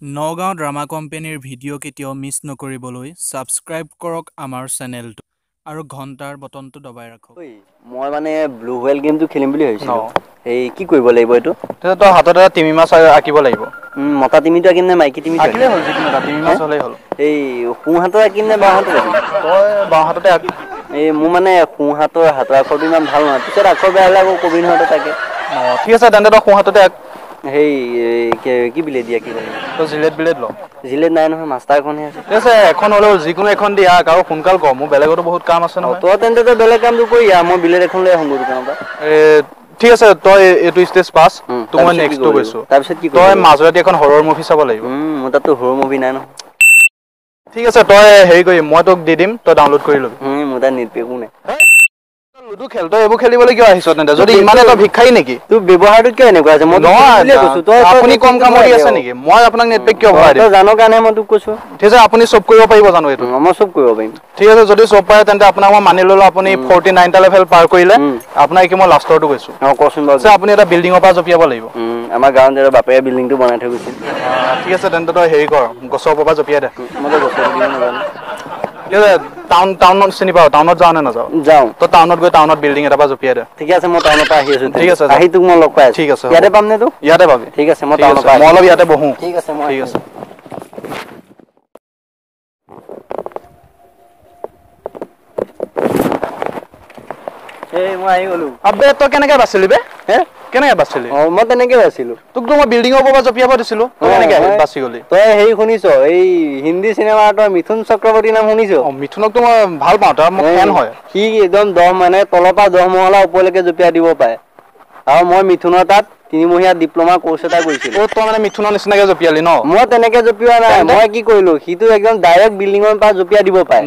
Nagaon drama কোম্পানীৰ video' কেতিয়াও miss নকৰিবলৈ ছাবস্ক্ৰাইব কৰক আমাৰ চেনেলটো আৰু ঘণ্টাৰ বটনটো দবাই ৰাখক। মই মানে ব্লু হুৱেল গেমটো খেলিম বুলি ভাবিছিলোঁ। এই কি কৰিব লাগিব এইটো? তো হাতত এটা তিমি মাছ আঁকিব লাগিব। মতা তিমিটো আঁকিম নে মাইকী তিমিটো? আঁকিলেই হ'ল, যিকোনো এটা তিমি মাছ হ'লেই হ'ল। এই সোঁ হাতৰ আঁকিম নে বাওঁ হাতৰ আঁকিম? তই বাওঁ হাততে আঁক। এই মোৰ মানে সোঁ হাতৰ আখৰটো ইমান ভাল নহয়, পিছত আখৰ বেয়া হ'লে আকৌ কবি নহয় তাকে। ঠিক আছে, তেন্তে তই সোঁ হাততে আঁক। সেই কি বিলেট দিয়া কি লাগিব? তই জিলেট বিলেট ল। জিলেট নাই নহয়, মাষ্টাৰখনহে আছে। ঠিক আছে, এখন হ'লেও যিকোনো এখন দি আঁক আৰু সোনকাল কৰ, মোৰ বেলেগতো বহুত কাম আছে নহয়। তই তেন্তে বেলেগ কামটো কৰি মই বিলেট এখন লৈ আহোঁ দোকানৰ পৰা। ঠিক আছে, তই এইটো ষ্টেজ পাছ, তোক মই নেক্সটটো কৈছোঁ। তাৰপিছত কি তই মাজৰাতি এখন হৰৰ মুভি চাব লাগিব। মোৰ তাততো হৰৰ মুভি নাই নহয়। ঠিক আছে, তই হেৰি কৰিম, মই তোক দি দিম, তই ডাউনলোড কৰি ল'বি। মোৰ তাত নেট পেকো নাই। লুডু খেল, তই এইবোৰ খেলিবলৈ কিয় আহিছ তেন্তে? যদি ইমানে তই ভিক্ষাৰী নেকি? তোৰ ব্যৱহাৰটো কিয় এনেকুৱা আছে? মই আপুনি কম কাম কৰি আছে নেকি? মই আপোনাক নেট পেক কিয় ভৰাই দিম? তই জানো কাৰণে মই তোক কৈছোঁ। ঠিক আছে, আপুনি চব কৰিব পাৰিব জানো এইটো? মই চব কৰিব পাৰিম। ঠিক আছে, যদি চব পাৰে তেন্তে আপোনাক মই মানি ল'লো। আপুনি 49টা লেভেল পাৰ কৰিলে, আপোনাক কি মই লাষ্টৰটো কৈছোঁ। কচোন বাৰু। আপুনি এটা বিল্ডিঙৰ পৰা জঁপিয়াব লাগিব। আমাৰ গাঁৱত যে বাপেৰে বিল্ডিংটো বনাই থৈ গৈছিল। ঠিক আছে, তেন্তে তই হেৰি কৰ, গছৰ ওপৰৰ পৰা জঁপিয়াই দে। মই গছৰ দিব নাজানো। ঠিক আছে, টাউনত চিনি পাওঁ, টাউনত যাওঁ নে নাযাওঁ? যাওঁ। তই টাউনত গৈ টাউনত বিল্ডিং এটা পৰা জঁপিয়াই দে। ঠিক আছে, মই টাউনৰ পৰা আহি আছোঁ। ঠিক আছে, আহি তোক মই লগ পাই আছোঁ। ঠিক আছে, ইয়াতে পাম নে তোক? ইয়াতে পাবি। ঠিক আছে, মই টাউনৰ পৰা মই অলপ ইয়াতে বহোঁ। ঠিক আছে, মই ঠিক আছে। এই মই আহি গ'লো। আবে তই কেনেকে বাচিলি বে? কেনেকে বাচিলি? মই তেনেকে বাচিলো। তোকতো মই বিল্ডিঙৰ ওপৰৰ পৰা জঁপিয়াব দিছিলোঁ, তই কেনেকে বাচি গলি? তই হেৰি শুনিছ, এই হিন্দী চিনেমা তই মিথুন চক্ৰৱৰ্তীৰ নাম শুনিছ? মিথুনকতো মই ভাল পাওঁ, তাৰ মোৰ ফেন হয়। সি একদম তলৰ পৰা 10 মহলা ওপৰলৈকে জঁপিয়াই দিব পাৰে। আৰু মই মিথুনৰ তাত 3মহীয়া ডিপ্ল'মা কোৰ্চ এটা কৰিছিলো। তই মানে মিথুনৰ নিচিনাকে জঁপিয়ালি ন? মই তেনেকে জঁপিওৱা নাই। মই কি কৰিলো, সিটো একদম ডাইৰেক্ট বিল্ডিঙৰ পৰা জঁপিয়াই দিব পাৰে।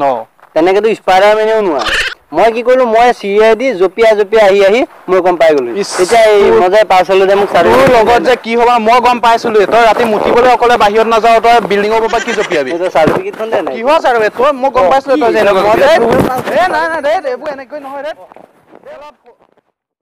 তেনেকেতো স্পাইডাৰমেনেও নোৱাৰে। মই কি কৰিলো, মই চিৰিয়াই দি জঁপিয়াই আহি মই গম পাই গলো। তেতিয়া এই মই যে পাৰ্চেল যে মোক তোৰ লগত যে কি হ'ব মই গম পাইছিলো। তই ৰাতি মুতিবলৈ অকলে বাহিৰত নাযাৱ, তই বিল্ডিঙৰ ওপৰৰ পৰা কি জঁপিয়াবি? চাৰ্টিফিকেটখন দে নাই। কিহৰ চাৰ্টিফিকেট? তই মই গম পাইছিলো তই যে এনেকুৱা। নাই এইবোৰ এনেকৈ নহয় ৰে।